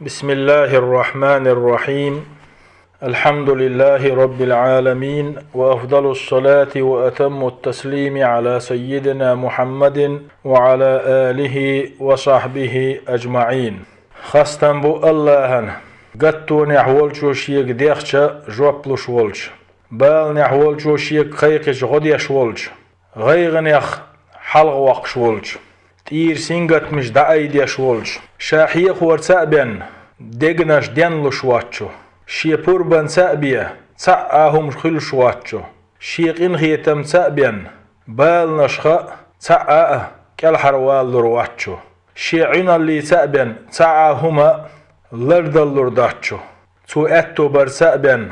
بسم الله الرحمن الرحيم. الحمد لله رب العالمين، وأفضل الصلاة وأتم التسليم على سيدنا محمد وعلى آله وصحبه أجمعين. خستن بو اللهن قطو نحول شوشيك ديخشا جوبلوش ولش بال نحول شوشيك خيقش غديش ولش غيغنيخ حلق وقش ولش تير سنگت مش دعاي ديش ولش شاحيخ ورسابين ديگنش دينلوش واتشو شيپور بن سابيا تسعاهم خلش واتشو شيقين خيتم سابين بال نشخا تسعا كالحروال لرواتشو شيعين اللي سابين تسعاهما لردل لرداتشو تو اتو بر سابين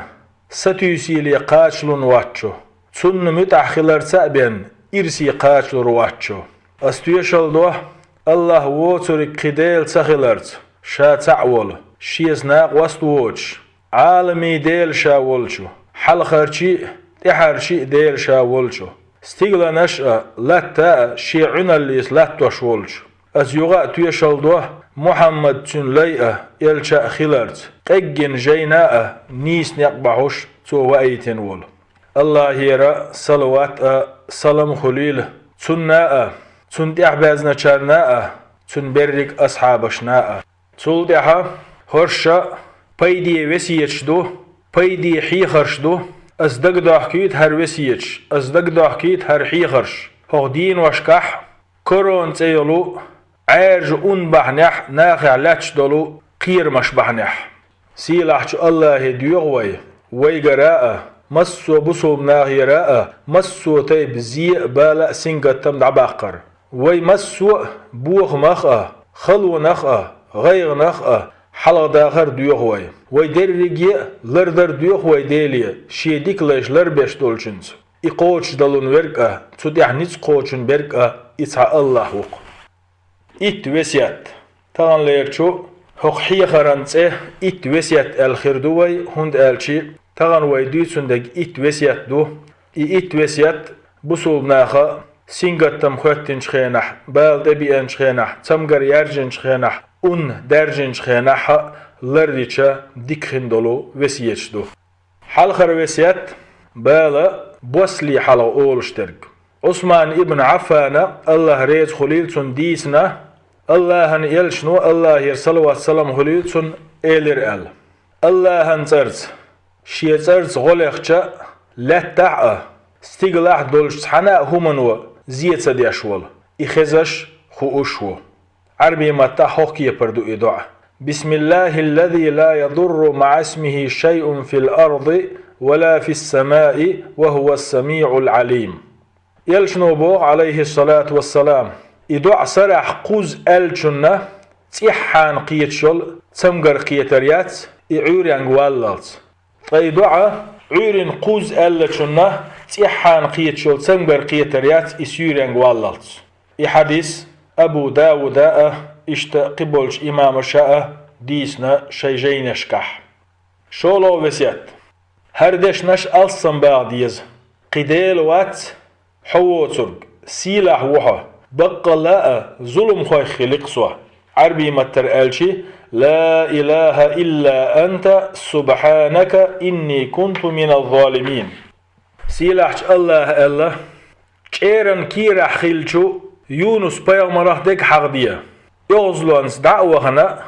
ستيسي لي قاشلون واتشو تسن متعخلر سابين إرسي قاشلور واتشو استيشل دوه الله ووترك قديل سخلرت شا تعول شيز ناق وستووش عالمي ديل شاولشو حل خرشي تحرشي ديل شاولشو ستيغلا نشأ لتا شيعنا اللي سلاتو شولش از يغا تيشل دوه محمد تن ليئة يلشا خلرت قجن جيناء نيس نقبحوش تو وأيتن ول الله يرى صلوات سلام خليل تناء تن تحبازنا شرناء تن برك أصحابشناء تولدها هرشا بيدي وسيتش دو بيدي حيخرش دو أصدق داحكيت هر وسيتش أصدق داحكيت هر حيخرش هغدين وشكح كورون تيلو عارج بحنح ناخع لاتش دولو قير مش بحنح سيلحش الله ديوغوي ويقراء مسو بصوب ناغيراء مسو تيب زي بالا سنگتم دعباقر وي مسو بوغ مخا خلو نخا غير نخا حلق داخر ديوغوي وي دررقي لردر ديوغوي ديلي شيديك ليش لربش دولشنز إقوش دلون ورقا تدح نيز قوشن برقا إتها الله وق إت وسيات تغن ليرشو حق حيخرانسه إت وسيات الخردوي هند الشي تغن ويدوي سندق إت وسيات دو إت وسيات بصول ناخا سينغتم خوتن شخينح بال دبيان شخينح تمغر يرجن شخينح درجن شخينح لرديشا ديكخن دولو وسيتش دو حلخر وسيات بالا بوسلي حلق أولشترك عثمان ابن عفان الله ريز خليل سن ديسنا الله هن يلشنو الله يرسل والسلام خليل سن إيلر ال الله هن ترز شي ترز غلقشا لتعا ستيغلاح دولش حنا همنو زيت سديشول إخزش خوشو عربي متى حقي بردو إدعاء بسم الله الذي لا يضر مع اسمه شيء في الأرض ولا في السماء وهو السميع العليم يلشنو بوغ عليه الصلاة والسلام إدعاء سرح قوز ألشنة تيحان قيتشل تمغر قيتريات إعوريان واللالت فإدعاء عورين قوز ألشنة تيحان قيتشل تمغر قيتريات إسيوريان واللالت إحاديث أبو داود قبلش إمام شاء ديسنا شيجينشكح شولو وسيات هردش نش ألصن بعديز قديل وات حووترق سيلاح وحا بقى لا ظلم خوي خلق سوا عربي متر ألشي لا إله إلا أنت سبحانك إني كنت من الظالمين سيلاح الله كيرن كيرا خلشو يونس بيغمره ديك حقدية يغزلونس دعوة هنا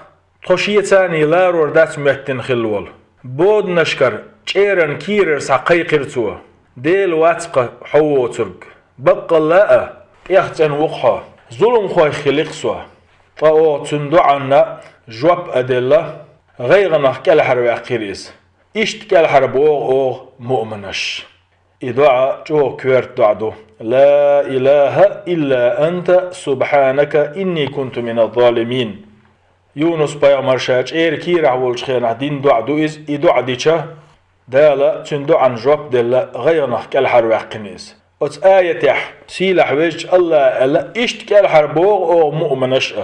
تخشيتاني لا روردات مهتن خلول بود نشكر كيرن كيرر ساقيقر توا ديل واتق حوو ترق بقى لا يختن وقها ظلم خوي خلق سوا طاو تندعنا جواب أدلة غير نحكي الحرب أقيريز إشت كالحرب أوغ مؤمنش إدعاء جو كويرت دعدو لا إله إلا أنت سبحانك إني كنت من الظالمين يونس بيامر شاج كيرع والشخينة دين دعدو إز إدعاء ديشا دالا تندعن جواب دالا غير نحكي الحرب أقيريز أت آية سيلح وجه الله ألا إشت كالحرب أوغ مؤمنش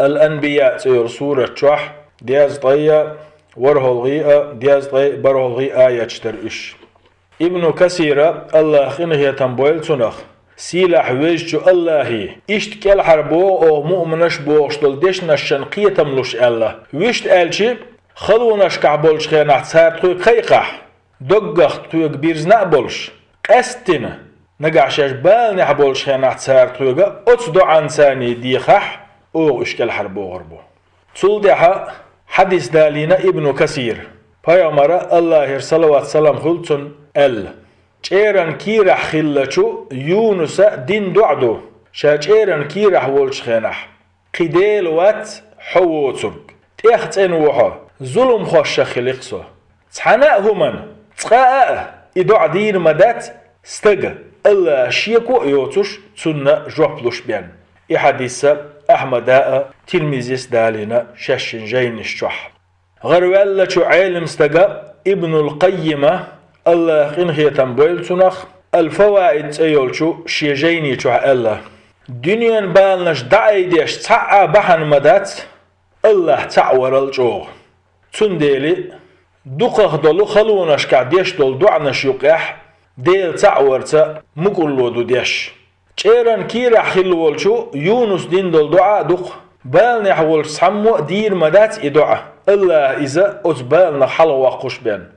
الأنبياء سير سورة شح دياز طيّة وره الغيئة دياز طيّة بره الغيئة يجتر إش ابن كثير الله خنه يتنبويل تنخ سيلح ويجو الله إشت كل حربو أو مؤمنش بوشتل ديش نشن قيتملوش الله ويشت ألشي خلونش كعبولش خيانات سار توي قيقح دقخ توي كبيرز نقبولش قستنا نقعشاش بال نحبولش خيانات سار توي أتصدو عن ثاني ديخح أو إشكال حربو غربو تولدها حديث دالينا ابن كثير Paygambara Allah'ır salavat salam hulsun el. Çeran kirah khillachу Yunus'a din du'du. Çeran kirah volçxenah. Qidel wat huwutsuk. Textsen wuha. Zulum khosh khiliqso. Tsana human. Tsqa idu'dir madat stag. Allah shiyaku yotush sunna joplush bian. I hadisa Ahmada Tirmizis dalina shashin jaynish chuh. غروالة عالم استقى ابن القيمة الله قنخي تنبويل سنخ الفوائد ايولشو شيجيني چوح الله دنيا بالنش دعي ديش تعا بحن مدات الله تعور الجوغ تنديلي دوقخ دولو خلونش كعديش دول دعنش يقح ديل تعورتا مقلو دو ديش چيران كيرا خلوالشو يونس دين دول دعا دوق بالنح والسحمو دير مدات ادعا الله إذا أتبالنا حلوة قش بين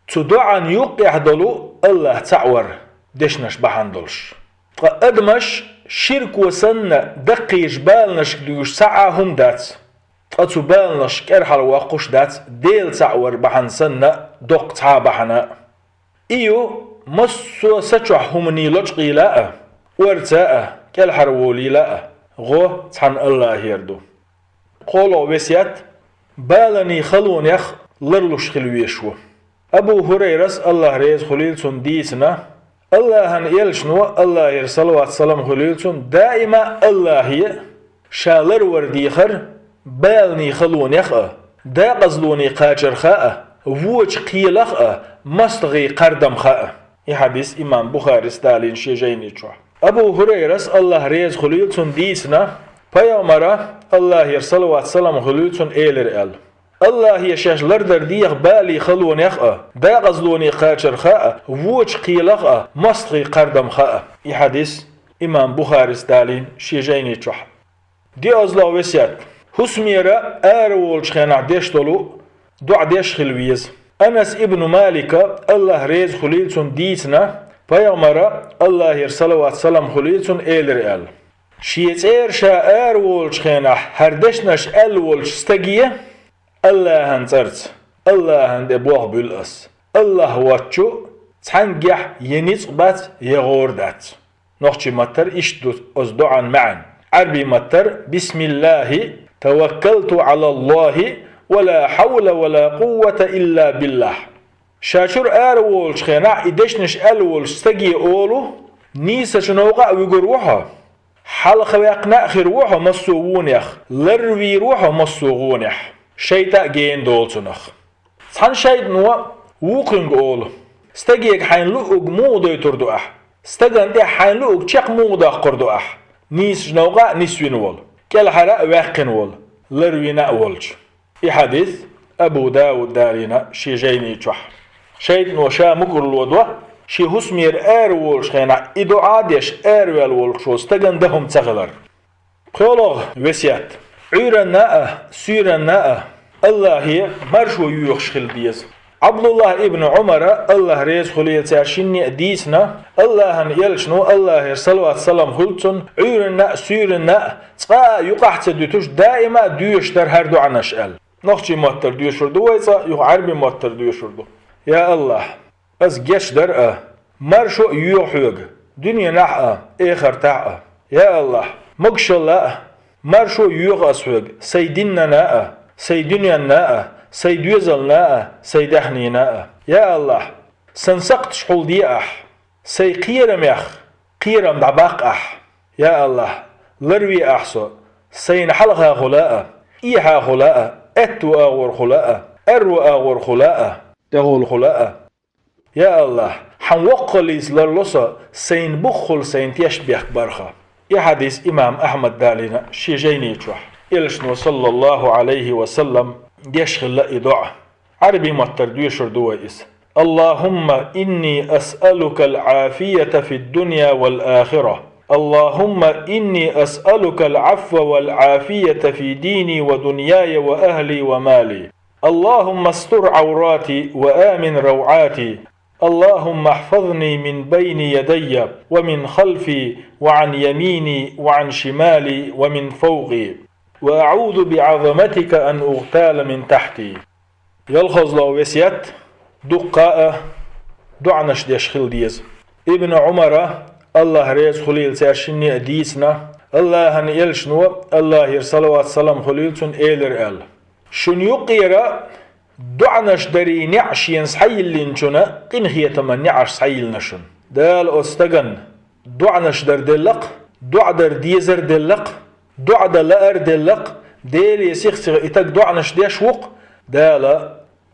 تدعان يقع دلو الله تعور دشنش بحندلش أدمش شرك وسن دقيش بالنش ديوش ساعهم دات أتبالنش كر حلوة قش دات ديل تعور بحن سن دق تعبحنا إيو مسو سچوح همني لجقي لاء ورتاء كالحرولي لاء غو تحن الله يردو قولوا وسيات بالني خلون يخ لرلوش خلويشو أبو هريرة الله ريز خليلسون ديسنا الله هن يلشنو الله يرسلوات سلام خليلسون دائما الله هي شالر ورديخر بالني خلون يخ دا قزلوني قاجر خاء ووج قيلخ مستغي قردم خاء يحدث إمام بخاري ستالين شيجيني چوح أبو هريرة الله ريز خليلسون ديسنا Paygambara Allah sallallahu salam xulutsun eyler el. Allah yaşaşlar derdiyek bali xalun yaqa. Da qazluni qaçır kha. Vuç qilaq masqi qardam kha. I hadis İmam Buxari stalin şejeyni çuh. Di azla vesiyat. Husmira arwol xana deş dolu du'a deş xilwiz. Anas ibn Malika Allah rez xulutsun disna. Paygambara Allah sallallahu salam xulutsun eyler el. شيتير شاءر ولش خينح هردشنش ال ولش استقية الله هنزرت الله هند بوغ بالأس الله واتشو تحنجح ينصبت يغوردات نخشي متر اشدو أصدعا معا عربي متر بسم الله توكلت على الله ولا حول ولا قوة إلا بالله شاشر آر ولش خينح إدشنش ال ولش استقية أولو نيسا شنوقع ويقروها حلقة ويقنا خير روحه مصوغون يخ لروي روحه مصوغون يخ شيطا جين دولتنخ سان شيط نوا وقنق أول استجيك حين لؤق موضة يتردو أح استجان دي حين لؤق تشق موضة قردو أح نيس جنوغا نسوين ول كال حراء واقن ول لروي نأولج في حديث أبو داود دارينا شي جيني تشح شيط نوا شا مقر الوضوء شي هسمير ولش خينا إدو عاديش ولش وستغن دهم تغلر قولوغ وسيات عيرنا سيرنا الله هي مرشو يوخش خلديز عبد الله ابن عمر الله ريز خليل تاشيني ديسنا الله هن يلشنو الله صلوات سلام خلطن عيرنا سيرنا تقا يقحت دوتوش دائما دوش در هر دو عنش ال نخشي ماتر دوشردو ويسا يخ عربي ماتر دوشردو يا الله از گش در مرشو يوحوغ دنيا نح اخر تع يا الله مقشلا مرشو يوغ اسوغ سيدنا نا سيدنا نا سيدوزلنا سيدحنينا يا الله سنسقت شحول دي سي قيرم يخ قيرم دعباق يا الله لروي احسو سين حلقها خلاء ايها خلاء اتو اغور خلاء ارو اغور خلاء تغول خلاء يا الله حنوقليز للوصا سين بخل سين تيشبيخ برخا يا حديث إمام أحمد دالينا شيجيني تشوح إلشنو صلى الله عليه وسلم يشغل لأي دعا عربي مطر دوشر دوائس اللهم إني أسألك العافية في الدنيا والآخرة. اللهم إني أسألك العفو والعافية في ديني ودنياي وأهلي ومالي. اللهم استر عوراتي وآمن روعاتي. اللهم احفظني من بين يدي ومن خلفي وعن يميني وعن شمالي ومن فوقي، وأعوذ بعظمتك أن أغتال من تحتي. يلخص له وسيات دقاء دعنش ديشخل ديز ابن عمر الله ريز خليل سيرشني أديسنا الله هن يلشنو الله يرسلوات سلام خليلتون إيلر إل شن يقيرا دعنش دري نعش ينسحيل لنشنا قن هي تمن نعش سحيل نشن دال أستغن دعنش در دلق دع در ديزر دلق دع دلقر دلق ديل يسيخ إتاك دعنش ديش وق دال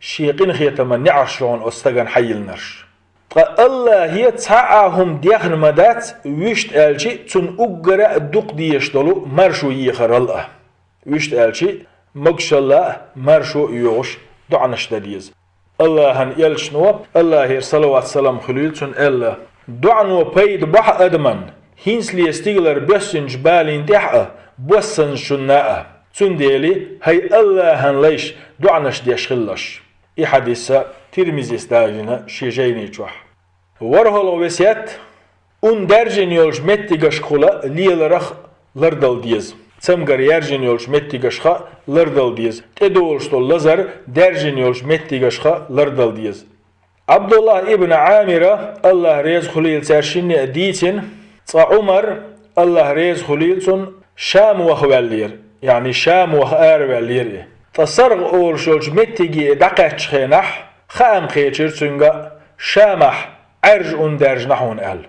شيقين هي تمن نعش لون أستغن حيل نرش الله هي تعاهم ديخن مدات ويشت ألشي تن أقرأ دق ديشتلو مرشو يخر الله ويشت ألشي مقش الله مرشو يوش دعنش دديز الله هن يلشنو الله هي صلوات سلام خليل تن الله دعنو بيد بح أدمن هينس ليستيغلر بسنج بالين دحأ بوسن شناء تن ديلي هي الله هن ليش دعنش ديشخلش إي حديثة ترمزي استاجنا شيجيني جوح ورهولو وسيات اون درجن يولش متيغش خلا ليلرخ لردل ديز تمغر يرجن يولش متيغش خا لردل ديز تدولش تو لزر درجن يولش متيغش خا لردل ديز عبد الله ابن عامر الله ريز خليل سرشني ديتن صا عمر الله ريز خليلسون شام وخوالير يعني شام وخار والير تصرغ اولشولش متيغي دقچ خنح خام خيچر سنگا شامح عرج اون درج نحون ال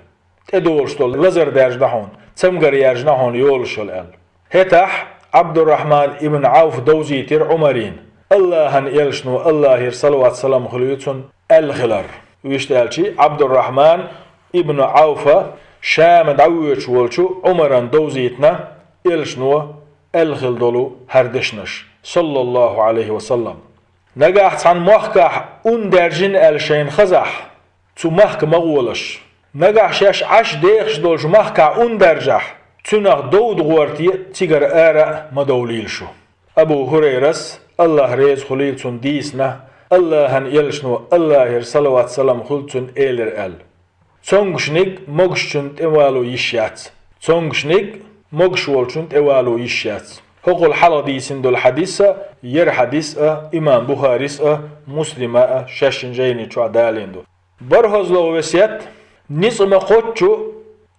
تدولشتول لزر درج نحون تمغر يرج نحون يولشول ال هتح عبد الرحمن ابن عوف دوزيتر عمرين الله هن يلشنو الله يرسلوات سلام خليتون الخلر ويشتالشي عبد الرحمن ابن عوف شام دعويش ولشو عمران دوزيتنا يلشنو الخل دولو هردشنش صلى الله عليه وسلم نجاحت عن محكح اون درجين الشين خزح تو محك مغولش نجاح شاش عش ديخش دولش محكع اون درجح تنغ دود غورتي تيجر آرا مدوليلشو أبو هريرس الله ريز خليلتون ديسنا الله هن يلشنو الله يرسلوات سلام خلتون إيلر ال تونغشنيك مغشتون تيوالو يشيات تونغشنيك مغشولتون تيوالو يشيات هقول حلا ديسن دول حديثة ير حديثة إمام بخاريسة مسلمة شاشن جيني چو عدالين دو برهز لو وسيات نصم قوتشو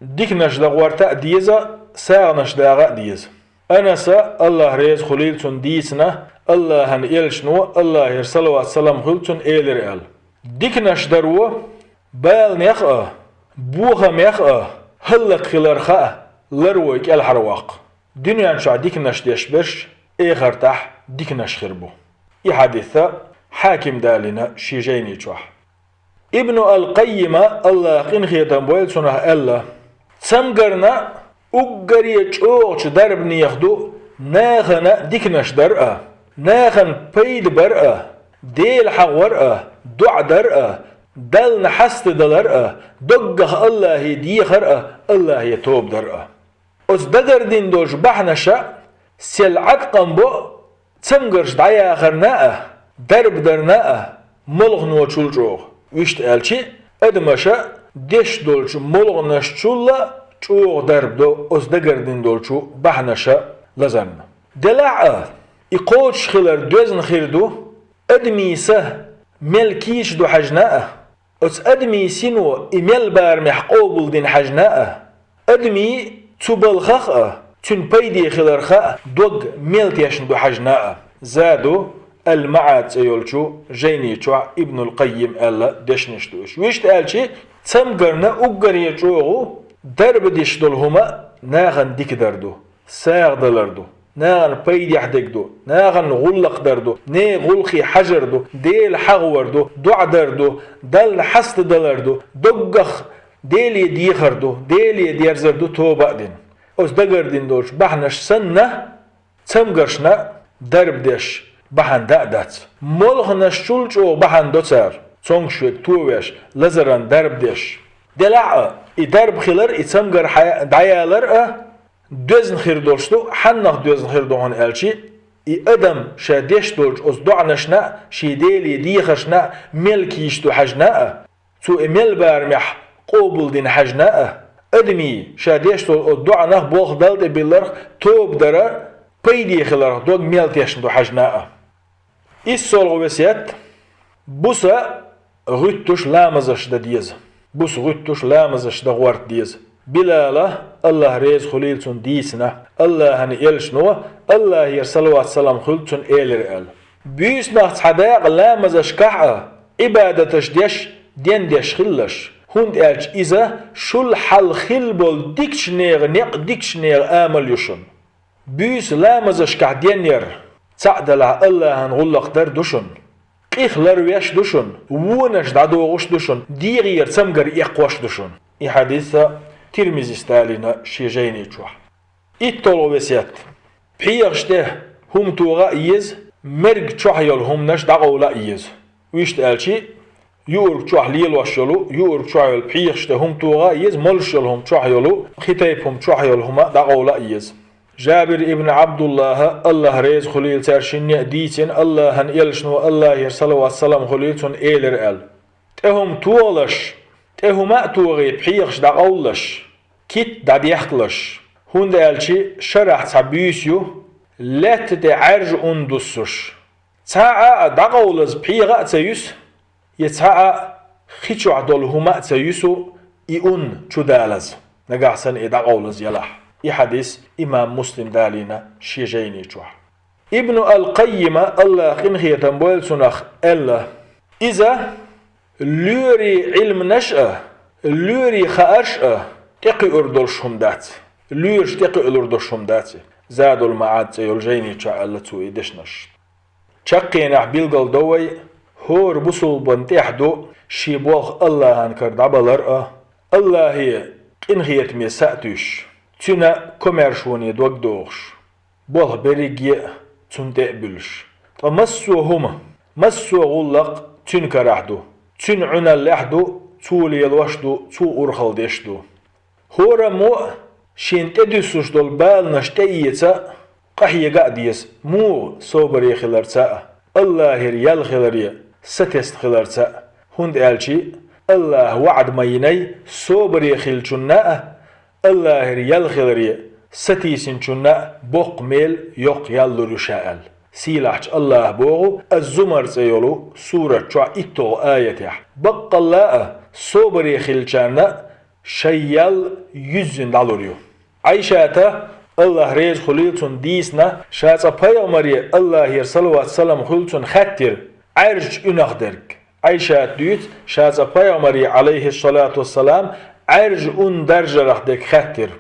ديكنش دغورتا ديزا ساغنش داغا ديز أنا سا الله ريز خليلتون ديسنا الله هن إلشنو الله يرسلوات سلام خلتون إيلر إل ديكنش درو بال نيخ بوغا ميخ هلق خلر خا لرويك الحرواق دنيا شع ديكنش ديشبش إيخر تح ديكنش خربو إي حديثة حاكم دالنا شيجيني جوح ابن القيم الله قين خيتان بويل سنه ألا سمقرنا أقري چوغش درب نيخدو ناخنا ديكنش درأ ناخن بيد برأ ديل حغورأ دع درأ دل نحست دلرأ دقخ الله ديخرأ الله يتوب درأ أس دقر دين دوش بحنشا سلعت قنبو سمقرش دعيا آخرناء درب درناء ملغنو چول چوغ ويشت ألشي أدمشا ديش دولش ملغنش چولا چوغ درب دو أس دقر دين دولشو بحنشا لزن دلعا إقوش خلر دوزن خيردو أدميسه ملكيش دو حجناء أس أدميسينو إميل بار محقوبل دين حجناء أدمي تبالخخ تن بيدي خلرخا دوغ ملتيشن دو حجناء زادو المعاد سيولشو جيني چوع ابن القيم ألا دشنشتوش ويشت ألشي تمقرنا أقري چوغو درب ديش دولهما ناغن ديك دردو ساغ دلردو ناغن بيدي حدقدو ناغن غلق دردو ني غلقي حجردو ديل حغوردو دع دردو دل حست دلردو دقخ ديلي ديخردو ديلي ديرزردو توبا دين اوز دقردين دوش بحنش سنة تمقرشنا درب ديش بحن دادات ملغنش چولچو بحن دوتر صنشوك توش لزران درب ديش دلع درب خلر اتسمغر دعيالر دوزن خير دولشتو حنخ دوزن خير دوهن الشي ادم شاديش دولش از دعنشنا شيديلي ديخشنا ملكيشتو حجنا تو امل بارمح قوبل دين حجنا ادمي شاديش دول از دعنه بوخ دلت بيلر توب درا بيدي خلر دوغ ملتيشن دو حجنا السولغ وسيات بوسا غتوش لامزش دا ديز بوس غتوش لامزش دا غورت ديز بلاله الله ريز خليلتون ديسنا الله هن إلشنو الله يرسلوات سلام خلتون إيلر إل بيس نحت حداق لامزش كحا إبادتش دين ديش خلش هند إلش إذا شل حل خلبول ديكشنير نق ديكشنير آمل يشن بيس لامزش كح دينير تعدل الله هن غلق در دوشن قيخلر ويش دوشن ونش دعدوغش دوشن ديغير سمجر إقواش دوشن حديثة ترمزي ستالينا شيجيني تشوح إتولو وسيات بحيغشته هم توغا إيز مرق تشوح يول هم نش دعولا إيز ويشت ألشي يورك تشوح ليل وشلو يورك تشوح يول بحيغشته هم توغا إيز ملشل هم تشوح يولو خطيب هم تشوح يول هما دعولا إيز جابر ابن عبد الله ريز خليل ترشيني ديتين الله هن إلشنو الله يرسلو والسلام خليلتون إيلر أل تهم تولش تهما توغي بحيغش دعولش كيت دعيختلش هند ألشي شرح تعبيسيو لا تتعرج اندسش تاعا دعولز بحيغا تيوس يتاعا خيشو عدول هما تيوسو إيون تشدالز نقاحسن دعولز يلاح حديث إمام مسلم دالينا شيجيني جوح ابن القيم الله خنخي تنبويل سنخ الله إذا لوري علم نشأة لوري خارشأة تقي أردلشهم دات لورش تقي أردلشهم دات زادوا المعاد سيولجيني جاء الله توي دشنش تشقينا بيلقل دوي هور بصول بنتيحدو شيبوخ الله هنكر دعبالر الله هي إنخيت ميساتوش تنا كوميرشوني دوغ دوغش بوه بريجي تن تقبلش فمسو هما مسو غلق تن كراحدو تن عنا اللحدو تولي الوشدو تو أرخل ديشدو هورا مو شين تدسوش دول بالنش تأييتا قحي قاديس مو صوبري خلرتا الله ريال خلريا ستست خلرتا هند ألشي الله وعد ميني صوبري خلچنا الله ريال خلريا ستيسن چنا بوق ميل يوق يالو شاءل سيلاحج الله بوغو الزمر زيولو سورة شع إتو آيته بق الله صبري خلچانا شيال يزن دالوريو عيشاتا الله ريز خليلتون ديسنا شاعة پیغمبري الله يرسلوات سلام خليلتون خطر عرج انخدرك عيشات ديوت شاعة پیغمبري عليه الصلاة والسلام عرج درجة رخدك خطر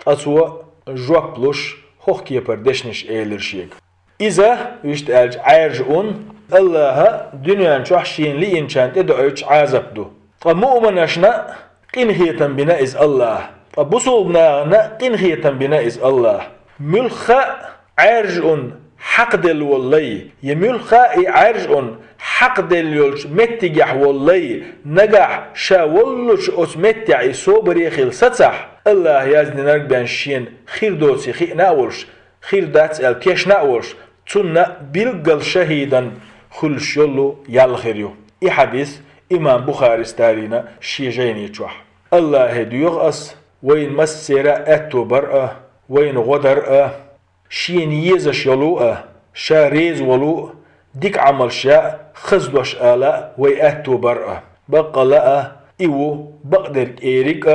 أسوا جوك بلوش خوخ كيبر دشنش ايلرشيك إذا يشت عرج الله دنيا شوحشين لي انشانت ادعوش عازبدو فمؤمنشنا قنخية بنا إز الله فبصوبنا قنخية بنا إز الله ملخا عرج حق دل والله يملخا عرج حق دل يولش متجح والله نجح شا ولش أسمتع صبري خل ستح الله يزن نرجع شين خير دوسي خير ناولش خير دات الكيش ناولش تنا بيلقل شهيدا خلش يلو يالخيريو حديث إمام بخاري ستارينا شيجيني تشوح الله هديوغ أس وين مسيرة أتو برأة وين غدر شين يزش يلو شا ريز ولو ديك عمل شاء خزدوش آلا ويأتو برأة بقى لا إيو بقدر إيريك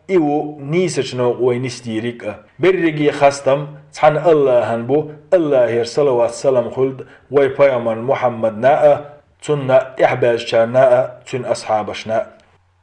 إيو نيسجنو وينستيريك برقي خستم تحن الله هنبو الله يرسلوات سلام خلد ويبايمان محمد ناء تن إحباج شاناء تن أصحابشنا